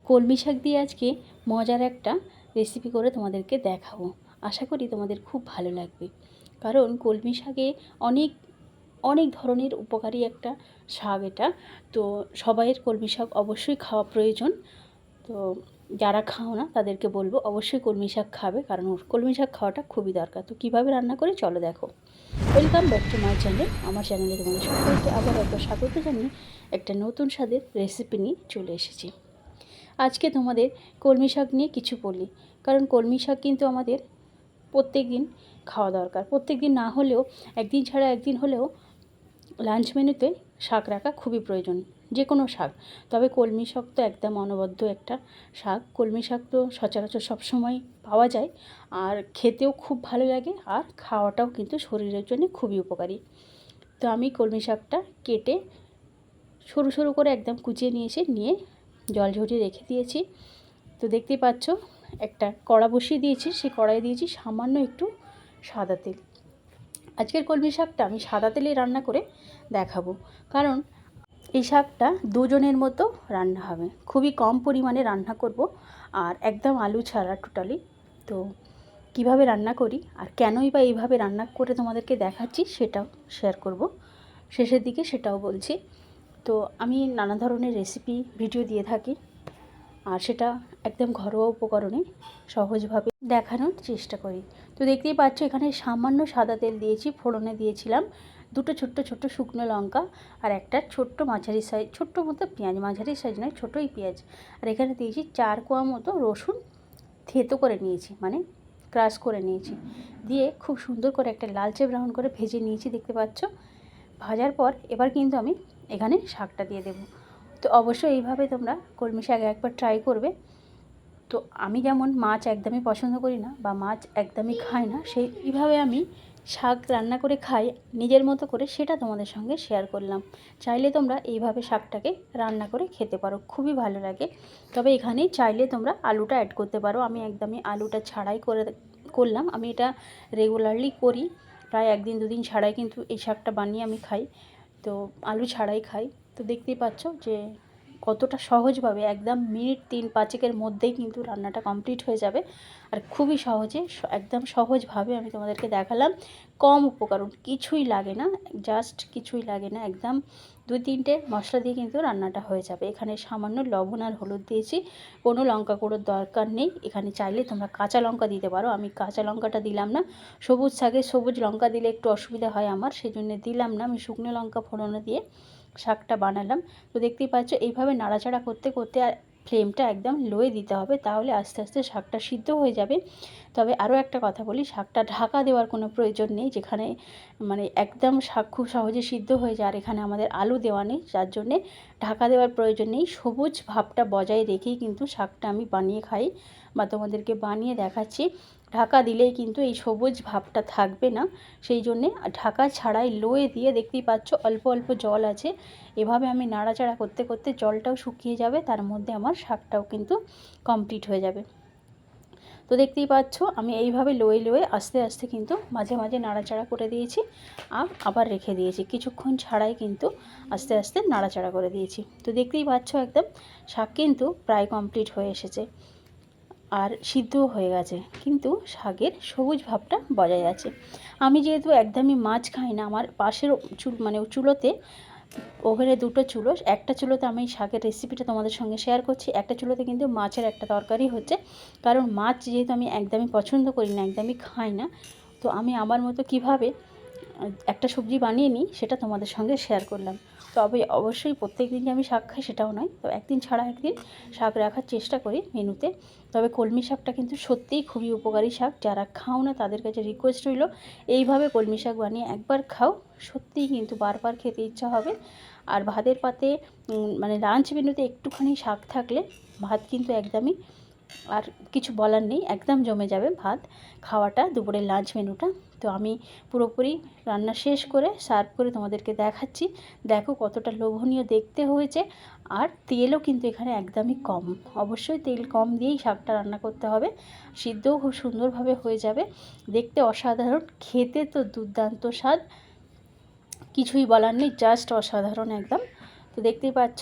কলমি শাক দিয়ে আজকে মজার একটা রেসিপি করে তোমাদেরকে দেখাবো। আশা করি তোমাদের খুব ভালো লাগবে, কারণ কলমি শাকে অনেক অনেক ধরনের উপকারী একটা শাক এটা। তো সবাইয়ের কলমি শাক অবশ্যই খাওয়া প্রয়োজন। তো যারা খাও না তাদেরকে বলবো অবশ্যই কলমি শাক খাবে, কারণ কলমি শাক খাওয়াটা খুবই দরকার। তো কীভাবে রান্না করে চলো দেখো। Welcome back to my channel. আমার চ্যানেলে তোমাদের সকলকে আবার একবার স্বাগত জানিয়ে একটা নতুন স্বাদের রেসিপি নিয়ে চলে এসেছি। আজকে তোমাদের কলমি শাক নিয়ে কিছু বলি, কারণ কলমি শাক কিন্তু আমাদের প্রত্যেক দিন খাওয়া দরকার। প্রত্যেক দিন না হলেও একদিন ছাড়া একদিন হলেও লাঞ্চ মেনুতে শাক রাখা খুবই প্রয়োজন, যে কোনো শাক। তবে কলমি শাক তো একদম অনবদ্য একটা শাক। কলমি শাক তো সচরাচর সবসময় পাওয়া যায়, আর খেতেও খুব ভালো লাগে, আর খাওয়াটাও কিন্তু শরীরের জন্য খুবই উপকারী। তো আমি কলমি শাকটা কেটে সরু সরু করে একদম কুচিয়ে নিয়ে জল ঝরিয়ে রেখে দিয়েছি। তো দেখতেই পাচ্ছ একটা কড়া বসিয়ে দিয়েছি, সেই কড়াইয়ে দিয়েছি সামান্য একটু সাদা তেল। আজকের কলমি শাকটা আমি সাদা তেলে রান্না করে দেখাবো, কারণ এই শাকটা দুজনের মতো রান্না হবে, খুবই কম পরিমাণে রান্না করব, আর একদম আলু ছাড়া টোটালি। তো কিভাবে রান্না করি আর কেনই বা এইভাবে রান্না করে তোমাদেরকে দেখাচ্ছি সেটাও শেয়ার করব শেষের দিকে, সেটাও বলছি। তো আমি নানা ধরনের রেসিপি ভিডিও দিয়ে থাকি, আর সেটা একদম ঘরোয়া উপকরণে সহজভাবে দেখানোর চেষ্টা করি। তো দেখতেই পাচ্ছ এখানে সামান্য সাদা তেল দিয়েছি, ফোড়নে দিয়েছিলাম দুটো ছোট্ট ছোট্ট শুকনো লঙ্কা আর একটা ছোট্ট মাঝারি সাইজ, ছোট্ট মতো পেঁয়াজ, মাঝারি সাইজ নয় ছোটোই পেঁয়াজ। আর এখানে দিয়েছি 4 কোয়া মতো রসুন, থেতো করে নিয়েছি, মানে ক্রাশ করে নিয়েছি। দিয়ে খুব সুন্দর করে একটা লালচে ব্রাউন করে ভেজে নিয়েছি, দেখতে পাচ্ছ। ভাজার পর এবার কিন্তু আমি এখানে শাকটা দিয়ে দেবো। তো অবশ্যই এইভাবে তোমরা কলমি শাক একবার ট্রাই করবে। তো আমি যেমন মাছ একদমই পছন্দ করি না বা মাছ একদমই খাই না, সেইভাবে আমি শাক রান্না করে খাই নিজের মতো করে, সেটা তোমাদের সঙ্গে শেয়ার করলাম। চাইলে তোমরা এইভাবে শাকটাকে রান্না করে খেতে পারো, খুবই ভালো লাগে। তবে এখানেই চাইলে তোমরা আলুটা অ্যাড করতে পারো। আমি একদমই আলুটা ছাড়াই করলাম। আমি এটা রেগুলারলি করি, প্রায় একদিন দুদিন ছাড়াই কিন্তু এই শাকটা বানিয়ে আমি খাই। তো আলু ছাড়াই খাই। তো দেখতেই পাচ্ছ যে কতটা সহজভাবে, একদম মিনিট 3-5 মধ্যেই কিন্তু রান্নাটা কমপ্লিট হয়ে যাবে। আর খুবই সহজে একদম সহজভাবে আমি তোমাদেরকে দেখালাম। কম উপকরণ, কিছুই লাগে না, জাস্ট কিছুই লাগে না, একদম 2-3টে মশলা দিয়ে কিন্তু রান্নাটা হয়ে যাবে। এখানে সামান্য লবণ আর হলুদ দিয়েছি, কোনো লঙ্কা গুঁড়োর দরকার নেই। এখানে চাইলে তোমরা কাঁচা লঙ্কা দিতে পারো, আমি কাঁচা লঙ্কাটা দিলাম না। সবুজ শাকে সবুজ লঙ্কা দিলে একটু অসুবিধা হয় আমার, সেই জন্য দিলাম না। আমি শুকনো লঙ্কা ফোড়নে দিয়ে শাকটা বানালাম। তো দেখতেই পাচ্ছ এইভাবে নাড়াচাড়া করতে করতে, আর ফ্লেমটা একদম লোয়ে দিতে হবে, তাহলে আস্তে আস্তে শাকটা সিদ্ধ হয়ে যাবে। তবে আরও একটা কথা বলি, শাকটা ঢাকা দেওয়ার কোনো প্রয়োজন নেই, যেখানে মানে একদম শাক খুব সহজে সিদ্ধ হয়ে যায়। আর এখানে আমাদের আলু দেওয়া নেই, যার জন্যে ঢাকা দেওয়ার প্রয়োজন নেই। সবুজ ভাবটা বজায় রেখেই কিন্তু শাকটা আমি বানিয়ে খাই বা তোমাদেরকে বানিয়ে দেখাচ্ছি। ঢাকা দিলেই কিন্তু এই সবুজ ভাবটা থাকবে না, সেই জন্যে ঢাকা ছাড়াই লোয়ে দিয়ে, দেখতেই পাচ্ছ অল্প অল্প জল আছে, এভাবে আমি নাড়াচাড়া করতে করতে জলটাও শুকিয়ে যাবে, তার মধ্যে আমার শাকটাও কিন্তু কমপ্লিট হয়ে যাবে। তো দেখতেই পাচ্ছ আমি এইভাবে লোয়ে লোয়ে আস্তে আস্তে কিন্তু মাঝে মাঝে নাড়াচাড়া করে দিয়েছি, আর আবার রেখে দিয়েছি কিছুক্ষণ ছাড়াই, কিন্তু আস্তে আস্তে নাড়াচাড়া করে দিয়েছি। তো দেখতেই পাচ্ছ একদম শাক কিন্তু প্রায় কমপ্লিট হয়ে এসেছে, আর সিদ্ধও হয়ে গেছে, কিন্তু শাকের সবুজ ভাবটা বজায় আছে। আমি যেহেতু একদমই মাছ খাই না, আমার পাশের চুলোতে, ওভেনে দুটো চুলো, একটা চুলোতে আমি শাকের রেসিপিটা তোমাদের সঙ্গে শেয়ার করছি, একটা চুলোতে কিন্তু মাছের একটা তরকারি হচ্ছে। কারণ মাছ যেহেতু আমি একদমই পছন্দ করি না, একদমই খাই না, তো আমি আমার মতো কিভাবে একটা সবজি বানিয়ে নিই সেটা তোমাদের সঙ্গে শেয়ার করলাম। তবে অবশ্যই প্রত্যেক দিন যে আমি শাক খাই সেটাও নয়, তো একদিন ছাড়া একদিন শাক রাখার চেষ্টা করি মেনুতে। তবে কলমি শাকটা কিন্তু সত্যিই খুবই উপকারী শাক, যারা খাও না তাদের কাছে রিকোয়েস্ট রইল এইভাবে কলমি শাক বানিয়ে একবার খাও, সত্যিই কিন্তু বারবার খেতে ইচ্ছা হবে। আর ভাতের পাতে মানে লাঞ্চ মেনুতে একটুখানি শাক থাকলে ভাত কিন্তু একদমই আর কিছু বলার নেই, একদম জমে যাবে ভাত খাওয়াটা, দুপুরের লাঞ্চ মেনুটা। তো আমি পুরোপুরি রান্না শেষ করে সার্ভ করে তোমাদেরকে দেখাচ্ছি। দেখো কতটা লোভনীয় দেখতে হয়েছে, আর তেলও কিন্তু এখানে একদমই কম। অবশ্যই তেল কম দিয়েই শাকটা রান্না করতে হবে, সিদ্ধও খুব সুন্দরভাবে হয়ে যাবে, দেখতে অসাধারণ, খেতে তো দুর্দান্ত স্বাদ, কিছুই বলার নেই, জাস্ট অসাধারণ একদম। তো দেখতেই পাচ্ছ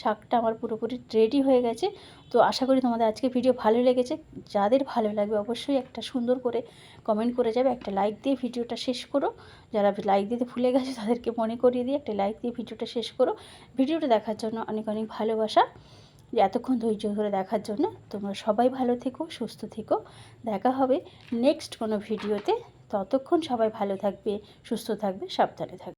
শাকটা আমার পুরোপুরি রেডি হয়ে গেছে। তো আশা করি তোমাদের আজকে ভিডিও ভালো লেগেছে। যাদের ভালো লাগবে অবশ্যই একটা সুন্দর করে কমেন্ট করে যাবে, একটা লাইক দিয়ে ভিডিওটা শেষ করো। যারা লাইক দিতে ভুলে গেছে তাদেরকে মনে করিয়ে দিয়ে একটা লাইক দিয়ে ভিডিওটা শেষ করো। ভিডিওটা দেখার জন্য অনেক অনেক ভালোবাসা, এতক্ষণ ধৈর্য ধরে দেখার জন্য। তোমরা সবাই ভালো থেকো, সুস্থ থেকো। দেখা হবে নেক্সট কোনো ভিডিওতে। ততক্ষণ সবাই ভালো থাকবে, সুস্থ থাকবে, সাবধানে থাকবে।